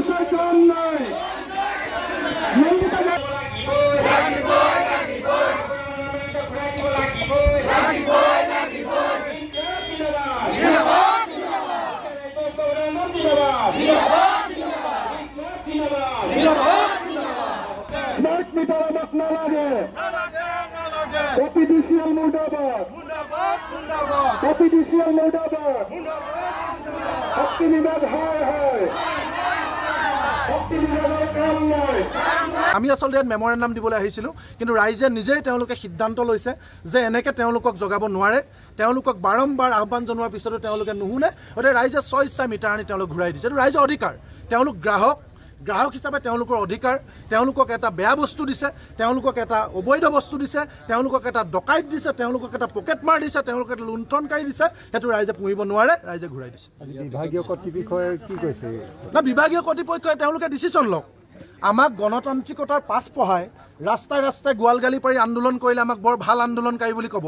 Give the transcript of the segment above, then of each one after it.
পুলিশের কাম নাই স্মার্ট মিটার আমাক নালাগে OPDCL মুর্দাবাদ OPDCL মুর্দাবাদ শক্তি বিভাগ হয় শক্তি বিভাগের কাম নাই আমি আসলে মেমৰেণ্ডাম দিবলৈ আহিছিলোঁ কিন্তু ৰাইজে নিজেই তেওঁলোকে সিদ্ধান্ত লৈছে যে এনেকৈ তেওঁলোকক জগাব নোৱাৰে তেওঁলোকক বাৰম্বাৰ আহ্বান জনোৱাৰ পিছতো তেওঁলোকে নুশুনে গতিকে ৰাইজে স্বইচ্ছা মিটাৰ আনি তেওঁলোক ঘূৰাই দিছে এইটো ৰাইজৰ অধিকাৰ তেওঁলোক গ্ৰাহক হিচাপে তেওঁলোকৰ অধিকাৰ তেওঁলোকক এটা বেয়া বস্তু দিছে তেওঁলোকক এটা অবৈধ বস্তু দিছে তেওঁলোকক এটা ডকাইত দিছে তেওঁলোকক এটা পকেট মাৰ দিছে তেওঁলোকক এটা লুণ্ঠনকাৰী দিছে সেইটো ৰাইজে পুহিব নোৱাৰে ৰাইজে ঘূৰাই দিছে বিভাগীয় কৰ্তৃপক্ষই কি কৈছে না বিভাগীয় কৰ্তৃপক্ষই তেওঁলোকে ডিচিশ্যন লওক আমাক গণতান্ত্ৰিকতাৰ পাঠ পঢ়াই ৰাস্তাই ৰাস্তাই গোৱালগালি পাৰি আন্দোলন কৰিলে আমাক বৰ ভাল আন্দোলনকাৰী বুলি ক'ব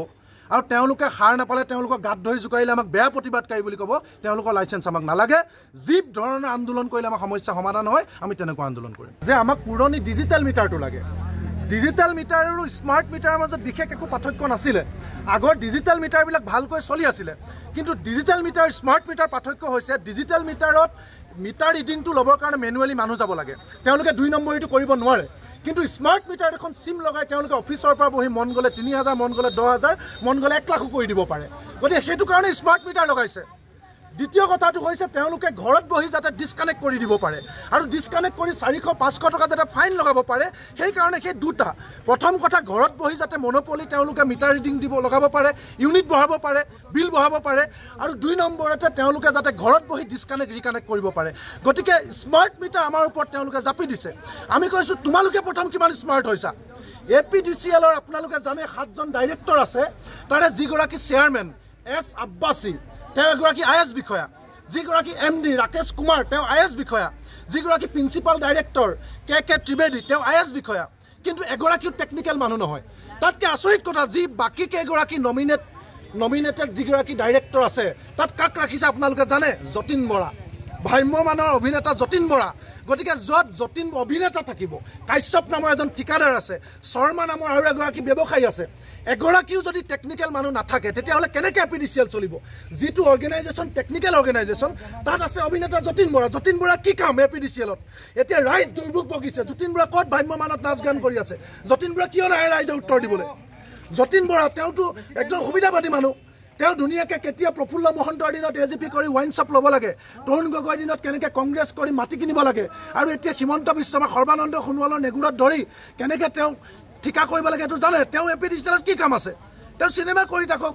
আৰু তেওঁলোকে হাৰ নাপালে তেওঁলোকক গাত ধৰি জোকাৰিলে আমাক বেয়া প্ৰতিবাদকাৰী বুলি ক'ব তেওঁলোকৰ লাইচেঞ্চ আমাক নালাগে যি ধৰণৰ আন্দোলন কৰিলে আমাৰ সমস্যা সমাধান হয় আমি তেনেকুৱা আন্দোলন কৰিম যে আমাক পুৰণি ডিজিটেল মিটাৰটো লাগে ডিজিটেল মিটাৰ আৰু স্মাৰ্ট মিটাৰৰ মাজত বিশেষ একো পাৰ্থক্য নাছিলে আগৰ ডিজিটেল মিটাৰবিলাক ভালকৈ চলি আছিলে কিন্তু ডিজিটেল মিটাৰ স্মাৰ্ট মিটাৰ পাৰ্থক্য হৈছে ডিজিটেল মিটাৰত মিটাৰ ৰিডিংটো ল'বৰ কাৰণে মেনুৱেলি মানুহ যাব লাগে তেওঁলোকে 2 নম্বৰীটো কৰিব নোৱাৰে কিন্তু স্মাৰ্ট মিটাৰ এখন সিম লগাই তেওঁলোকে অফিচৰ পৰা বহি মন গ'লে 3000 মন গ'লে 10000 মন গ'লে 1 লাখ কৰি দিব পাৰে গতিকে সেইটো কাৰণে স্মাৰ্ট মিটাৰ লগাইছে দ্বিতীয় কথাটো হৈছে তেওঁলোকে ঘৰত বহি যাতে ডিসকানেক্ট কৰি দিব পাৰে আৰু ডিসকানেক্ট কৰি 400-500 টকা যাতে ফাইন লগাব পাৰে সেই কাৰণে সেই দুটা প্ৰথম কথা ঘৰত বহি যাতে মনোপলি তেওঁলোকে মিটাৰ ৰিডিং দিব লগাব পাৰে ইউনিট বহাব পাৰে বিল বহাব পাৰে আৰু 2 নম্বৰতে তেওঁলোকে যাতে ঘৰত বহি ডিসকানেক্ট ৰিকানেক্ট কৰিব পাৰে গতিকে স্মাৰ্ট মিটাৰ আমাৰ ওপৰত তেওঁলোকে জাপি দিছে আমি কৈছো তোমালোকে প্ৰথম কিমান স্মাৰ্ট হৈছা APDCL ৰ আপোনালোকে জানে 7 জন ডাইৰেক্টৰ আছে তাৰে যিগৰাকী চেয়াৰমেন এছ আব্বাসী তেওঁ এগৰাকী IS বিষয়া যিগৰাকী MD ৰাকেশ কুমাৰ তেওঁ IS বিষয়া যিগৰাকী প্ৰিন্সিপাল ডাইৰেক্টৰ KK ত্ৰিবেদী তেওঁ IS বিষয়া কিন্তু এগৰাকী টেকনিক্যাল মানুহ নহয় তাতকে আচৰিত কথা যি বাকি কেগৰাকী নমিনেটেড যিগৰাকী ডাইৰেক্টৰ আছে তাত কাক ৰাখিছে আপোনালোকে জানে যতীন বৰা ভাম্যমানৰ অভিনেতা যতীন বৰা গতিকে যতীন অভিনেতা থাকিব কাশ্যপ নামৰ এজন ঠিকাদাৰ আছে শৰ্মা নামৰ আৰু এগৰাকী ব্যৱসায়ী আছে এগৰাকীও যদি টেকনিক্যাল মানুহ নাথাকে তেতিয়াহ'লে কেনেকৈ APDCL চলিব যিটো অৰ্গেনাইজেশ্যন টেকনিক্যাল অৰ্গেনাইজেশ্যন তাত আছে অভিনেতা যতীন বৰা কি কাম APDCLত এতিয়া ৰাইজ দুৰ্ভোগ ভুগিছে যতীন বৰা ক'ত ভাম্যমানত নাচ গান কৰি আছে যতীন বৰা কিয় নাহে ৰাইজে উত্তৰ দিবলৈ যতীন বৰা তেওঁতো একদম সুবিধাবাদী মানুহ তেওঁ দুনিয়াকে কেতিয়া প্ৰফুল্ল মহন্তৰ দিনত AGP কৰি ওয়াইন শ্বপ ল'ব লাগে তৰুণ গগৈ দিনত কেনেকৈ কংগ্ৰেছ কৰি মাটি কিনিব লাগে আৰু এতিয়া হিমন্ত বিশ্ব বা সৰ্বানন্দ সোণোৱালৰ নেগুৰত ধৰি কেনেকৈ তেওঁ ঠিকা কৰিব লাগে এইটো জানে তেওঁ APDCLত কি কাম আছে তেওঁ চিনেমা কৰি থাকক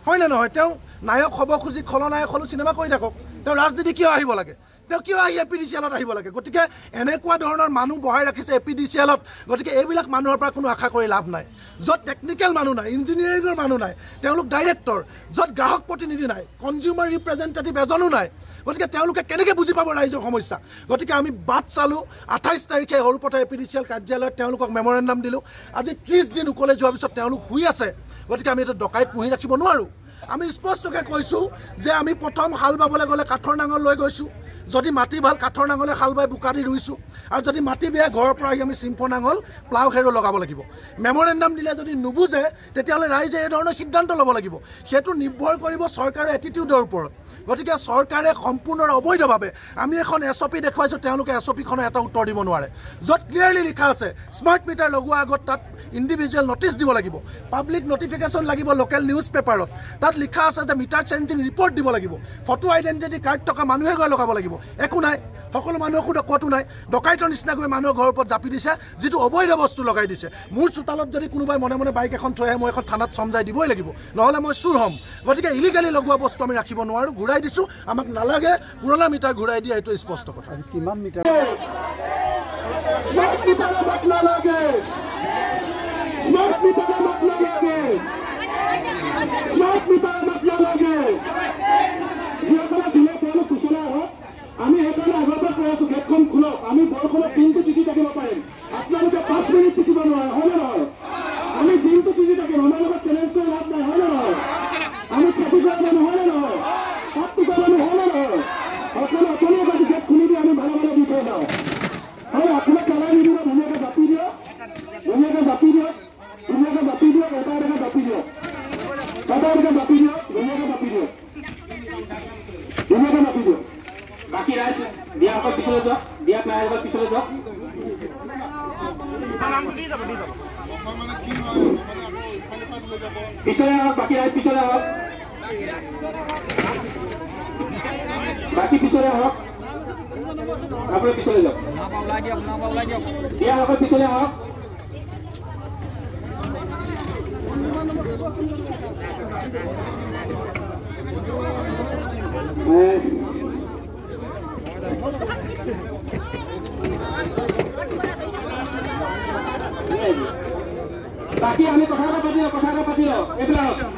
হয়নে নহয় তেওঁ নায়ক হ'ব খুজি খলনায়ক হ'লেও চিনেমা কৰি থাকক তেওঁ ৰাজনীতি কিয় আহিব লাগে তেওঁ কিয় আহি APDCLত আহিব লাগে গতিকে এনেকুৱা ধৰণৰ মানুহ বহাই ৰাখিছে APDCLত গতিকে এইবিলাক মানুহৰ পৰা কোনো আশা কৰি লাভ নাই য'ত টেকনিক্যাল মানুহ নাই ইঞ্জিনিয়াৰিঙৰ মানুহ নাই তেওঁলোক ডাইৰেক্টৰ য'ত গ্ৰাহক প্ৰতিনিধি নাই কনজিউমাৰ ৰিপ্ৰেজেণ্টেটিভ এজনো নাই গতিকে তেওঁলোকে কেনেকৈ বুজি পাব ৰাইজৰ সমস্যা গতিকে আমি বাট চালোঁ 28 তাৰিখে সৰুপথা APDCL কাৰ্যালয়ত তেওঁলোকক মেমৰেণ্ডাম দিলোঁ আজি 30 দিন উকলে যোৱাৰ পিছত তেওঁলোক শুই আছে গতিকে আমি এইটো ডকাইত পুহি ৰাখিব নোৱাৰোঁ আমি স্পষ্টকৈ কৈছোঁ যে আমি প্ৰথম হাল বাবলৈ গ'লে কাঠৰ নাঙল লৈ গৈছোঁ যদি মাটি ভাল কাঠৰ নাঙলে হাল বাই বোকা দি ৰুইছোঁ আৰু যদি মাটি বেয়া ঘৰৰ পৰা আহি আমি চিম্ফৰ নাঙল প্লাউ খেৰো লগাব লাগিব মেমৰেণ্ডাম দিলে যদি নুবুজে তেতিয়াহ'লে ৰাইজে এই ধৰণৰ সিদ্ধান্ত ল'ব লাগিব সেইটো নিৰ্ভৰ কৰিব চৰকাৰৰ এটিটিউডৰ ওপৰত গতিকে চৰকাৰে সম্পূৰ্ণ অবৈধভাৱে আমি এখন SOP দেখুৱাইছোঁ তেওঁলোকে SOPখনৰ এটা উত্তৰ দিব নোৱাৰে য'ত ক্লিয়াৰলি লিখা আছে স্মাৰ্ট মিটাৰ লগোৱাৰ আগত তাত ইণ্ডিভিজুৱেল নটিচ দিব লাগিব পাব্লিক নটিফিকেশ্যন লাগিব লোকেল নিউজ পেপাৰত তাত লিখা আছে যে মিটাৰ চেঞ্জিং ৰিপৰ্ট দিব লাগিব ফটো আইডেণ্টিটি কাৰ্ড থকা মানুহে গৈ লগাব লাগিব একো নাই সকলো মানুহক ক'তো নাই ডকাইতৰ নিচিনা গৈ মানুহৰ ঘৰৰ ওপৰত জাপি দিছে যিটো অবৈধ বস্তু লগাই দিছে মোৰ চোতালত যদি কোনোবাই মনে মনে বাইক এখন থৈ আহে মই এখন থানাত চমজাই দিবই লাগিব নহ'লে মই চুৰ হ'ম গতিকে ইলিগালি লগোৱা বস্তু আমি ৰাখিব নোৱাৰোঁ ঘূৰাই দিছোঁ আমাক নালাগে পুৰণা মিটাৰ ঘূৰাই দিয়া এইটো স্পষ্ট কথা কিমান মিটাৰ স্মাৰ্ট মিটাৰ আমাক নালাগে স্মাৰ্ট মিটাৰ আমাক নালাগে স্মাৰ্ট মিটাৰ আমাক নালাগে যিসকলে দিলে তেওঁলোক কুশলা হওক আমি সেইকাৰণে আগৰ পৰা কৈ আছোঁ গেটখন খোলক আমি বৰষুণত দিনটো টিকি থাকিব পাৰিম আপোনালোকে 5 মিনিট টিকিব নোৱাৰে হয়নে নহয় আমি দিনটো টিকি থাকিম আমাৰ লগত চেলেঞ্জ কৰি লাভ নাই হয়নে নহয় আমি খেতি কৰা মানুহ হয়নে নহয় তাত টিকা মানুহ হয়নে নহয় অকলে অকলে গেট খুলি দি আমি ভালে ভালে দি ধুনীয়াকৈ মাতি দিয়ক বাকী ৰাইজ দিয়াসকল পিছলৈ যাওক দিয়াত নাইসকল পিছলৈ যাওক পিছলৈ আহক বাকী ৰাইজ পিছলৈ আহক বাকী পিছলৈ আহক আপুনি পিছলৈ যাওক দিয়াসকল পিছলৈ আহক বাকী আমি কথা পাতি লওঁ এইবিলাক